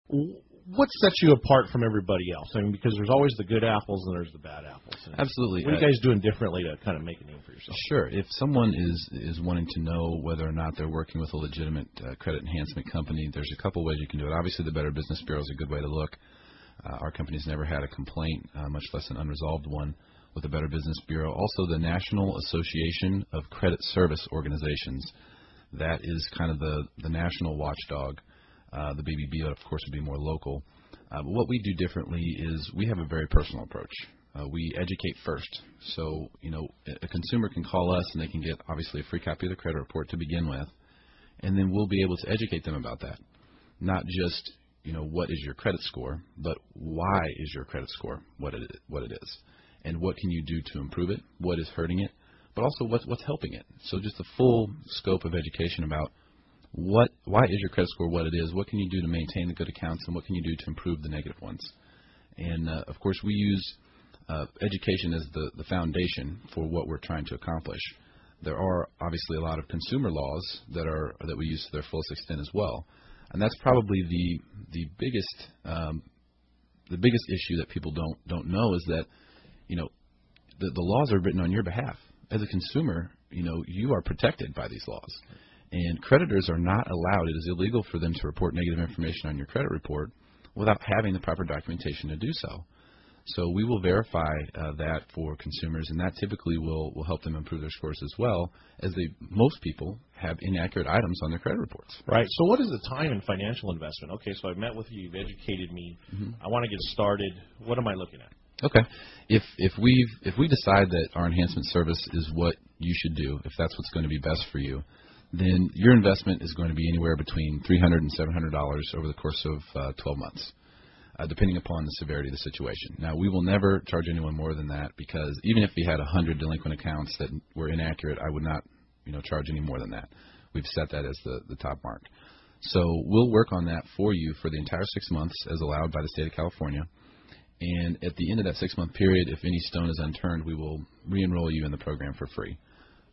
What sets you apart from everybody else? I mean, because there's always the good apples and there's the bad apples. And Absolutely. What are you guys doing differently to kind of make a name for yourself? Sure. If someone is wanting to know whether or not they're working with a legitimate credit enhancement company, there's a couple ways you can do it. Obviously, the Better Business Bureau is a good way to look. Our company's never had a complaint, much less an unresolved one, with the Better Business Bureau. Also, the National Association of Credit Service Organizations. That is kind of the national watchdog. The BBB, of course, would be more local. But what we do differently is we have a very personal approach. We educate first. So, a consumer can call us and they can get, obviously, a free copy of the credit report to begin with, and then we'll be able to educate them about that. Not just, what is your credit score, but why is your credit score what it is, and what can you do to improve it, what is hurting it, but also what's helping it. So just the full scope of education about why is your credit score what it is, what can you do to maintain the good accounts, and what can you do to improve the negative ones. And, of course, we use education as the foundation for what we're trying to accomplish. There are obviously a lot of consumer laws that we use to their fullest extent as well. And that's probably the biggest issue that people don't know is that, the laws are written on your behalf. As a consumer, you are protected by these laws. And creditors are not allowed, it is illegal for them to report negative information on your credit report without having the proper documentation to do so. So we will verify that for consumers, and that typically will help them improve their scores as well, as most people have inaccurate items on their credit reports. Right. So what is the time and financial investment? Okay, so I've met with you, you've educated me. Mm-hmm. I want to get started. What am I looking at? Okay. If we decide that our enhancement service is what you should do, if that's what's going to be best for you, then your investment is going to be anywhere between $300 and $700 over the course of 12 months. Depending upon the severity of the situation. Now, we will never charge anyone more than that, because even if we had 100 delinquent accounts that were inaccurate, I would not, charge any more than that. We've set that as the top mark. So we'll work on that for you for the entire 6 months as allowed by the state of California. And at the end of that 6-month period, if any stone is unturned, we will re-enroll you in the program for free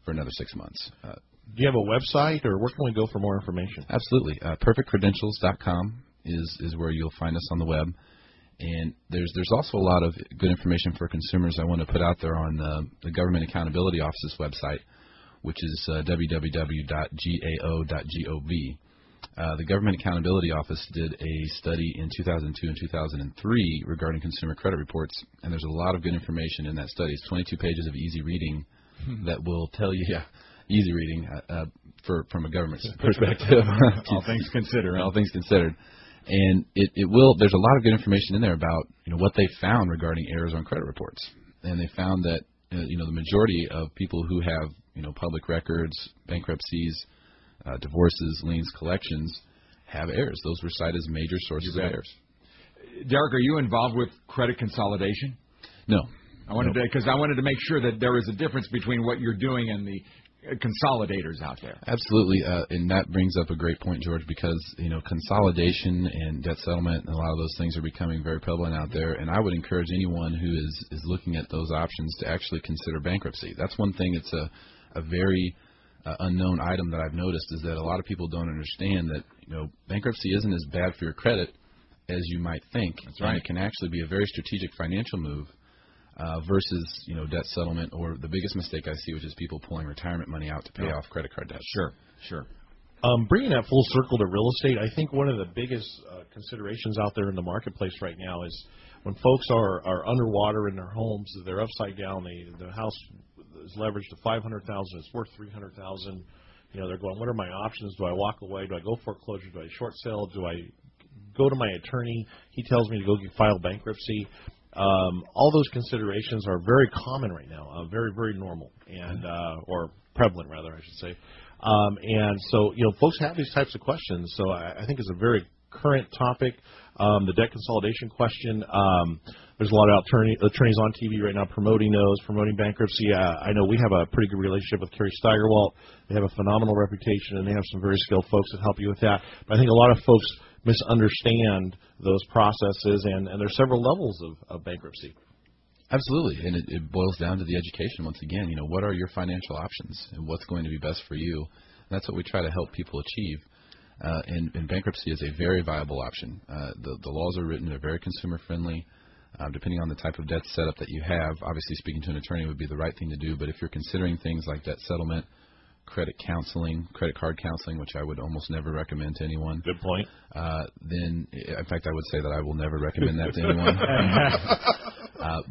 for another 6 months. Do you have a website, or where can we go for more information? Absolutely. Perfectcredentials.com. is where you'll find us on the web. And there's also a lot of good information for consumers I want to put out there on the Government Accountability Office's website, which is www.gao.gov. The Government Accountability Office did a study in 2002 and 2003 regarding consumer credit reports, and there's a lot of good information in that study. It's 22 pages of easy reading that will tell you, easy reading from a government perspective. All things considered. All things considered. And there's a lot of good information in there about, what they found regarding errors on credit reports. And they found that, the majority of people who have, public records, bankruptcies, divorces, liens, collections, have errors. Those were cited as major sources of errors. Derek, are you involved with credit consolidation? No. I wanted to make sure that there is a difference between what you're doing and the consolidators out there. Absolutely, and that brings up a great point, George, because consolidation and debt settlement and a lot of those things are becoming very prevalent out there, and I would encourage anyone who is looking at those options to actually consider bankruptcy. That's one thing. It's a very unknown item that I've noticed, is that a lot of people don't understand that bankruptcy isn't as bad for your credit as you might think. That's right. And it can actually be a very strategic financial move. Versus debt settlement, or the biggest mistake I see, which is people pulling retirement money out to pay off credit card debt. Sure. Bringing that full circle to real estate, I think one of the biggest considerations out there in the marketplace right now is when folks are underwater in their homes, they're upside down. The house is leveraged to $500,000. It's worth $300,000. They're going, what are my options? Do I walk away? Do I go foreclosure? Do I short sale? Do I go to my attorney? He tells me to go file bankruptcy. All those considerations are very common right now, very, very normal, and or prevalent, rather, I should say. And so, folks have these types of questions. So I think it's a very current topic. The debt consolidation question. There's a lot of attorneys on TV right now promoting bankruptcy. I know we have a pretty good relationship with Carrie Steigerwalt. They have a phenomenal reputation, and they have some very skilled folks that help you with that. But I think a lot of folks misunderstand those processes, and there's several levels of bankruptcy. Absolutely, and it boils down to the education once again. What are your financial options, and what's going to be best for you? And that's what we try to help people achieve. And bankruptcy is a very viable option. The laws are written; they're very consumer friendly. Depending on the type of debt setup that you have, obviously speaking to an attorney would be the right thing to do. But if you're considering things like debt settlement, credit counseling, credit card counseling, which I would almost never recommend to anyone. Good point. Then, in fact, I would say that I will never recommend that to anyone.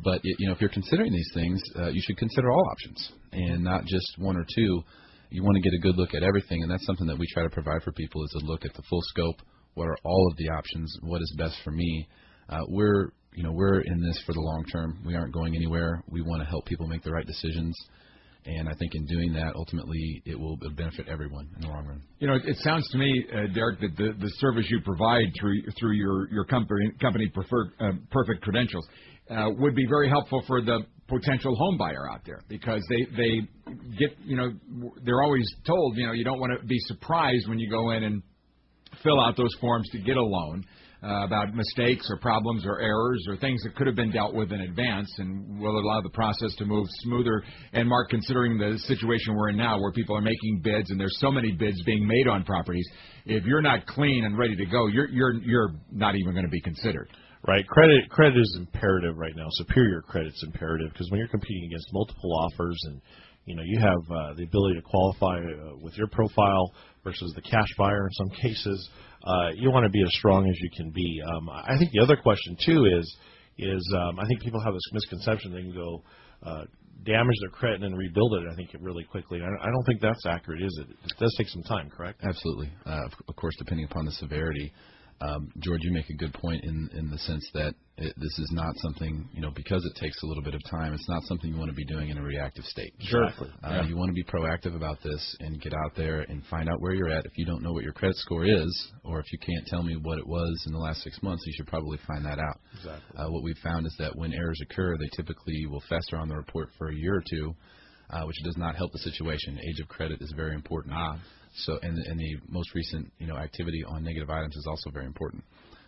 But if you're considering these things, you should consider all options and not just one or two. You want to get a good look at everything, and that's something that we try to provide for people, is a look at the full scope. What are all of the options? What is best for me? We're in this for the long term. We aren't going anywhere. We want to help people make the right decisions. And I think in doing that, ultimately, it will benefit everyone in the long run. It sounds to me, Derek, that the service you provide through your company Perfect Credentials would be very helpful for the potential home buyer out there, because they get, they're always told, you don't want to be surprised when you go in and fill out those forms to get a loan. About mistakes or problems or errors or things that could have been dealt with in advance, and will allow the process to move smoother. And Mark, considering the situation we're in now, where people are making bids and there's so many bids being made on properties, if you're not clean and ready to go, you're not even going to be considered. Right. Credit is imperative right now. Superior credit's imperative, because when you're competing against multiple offers and you have the ability to qualify with your profile versus the cash buyer in some cases. You want to be as strong as you can be. I think the other question too is I think people have this misconception they can go damage their credit and then rebuild it. I think really quickly. I don't think that's accurate, is it? It does take some time, correct? Absolutely. Of course, depending upon the severity. George, you make a good point in the sense that this is not something, because it takes a little bit of time, it's not something you want to be doing in a reactive state. Sure. You want to be proactive about this and get out there and find out where you're at. If you don't know what your credit score is, or if you can't tell me what it was in the last 6 months, you should probably find that out. Exactly. What we've found is that when errors occur, they typically will fester on the report for a year or two, which does not help the situation. Age of credit is very important. So, and the most recent, activity on negative items is also very important.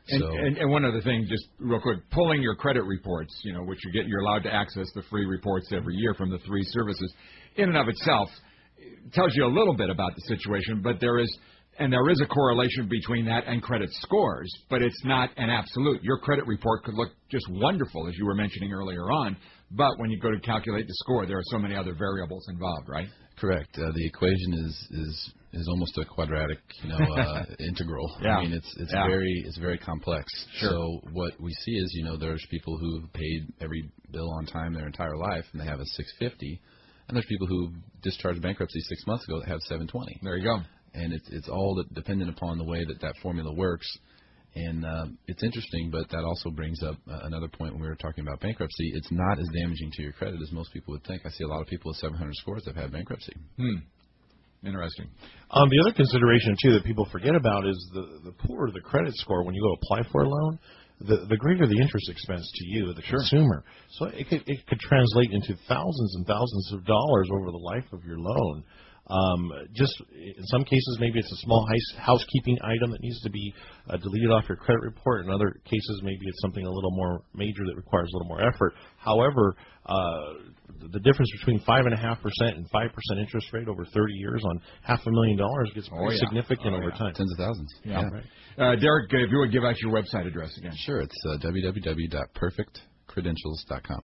And one other thing, just real quick, pulling your credit reports, which you're allowed to access the free reports every year from the 3 services, in and of itself tells you a little bit about the situation. But there is a correlation between that and credit scores, but it's not an absolute. Your credit report could look just wonderful, as you were mentioning earlier on, but when you go to calculate the score, there are so many other variables involved, right? Correct. The equation is almost a quadratic, integral. Yeah. I mean, it's very complex. Sure. So what we see is, there's people who've paid every bill on time their entire life, and they have a 650, and there's people who discharged bankruptcy 6 months ago that have 720. There you go. And it's all dependent upon the way that formula works. And it's interesting, but that also brings up another point when we were talking about bankruptcy. It's not as damaging to your credit as most people would think. I see a lot of people with 700 scores that have had bankruptcy. Interesting. The other consideration, too, that people forget about is the poorer the credit score when you go apply for a loan, the greater the interest expense to you, the consumer. So it could translate into thousands and thousands of dollars over the life of your loan. Just in some cases, maybe it's a small housekeeping item that needs to be deleted off your credit report. In other cases, maybe it's something a little more major that requires a little more effort. However, the difference between 5.5% and 5% interest rate over 30 years on $500,000 gets pretty significant over time. Tens of thousands. Yeah. Right. Derek, if you would give out your website address again. Sure. It's www.perfectcredentials.com.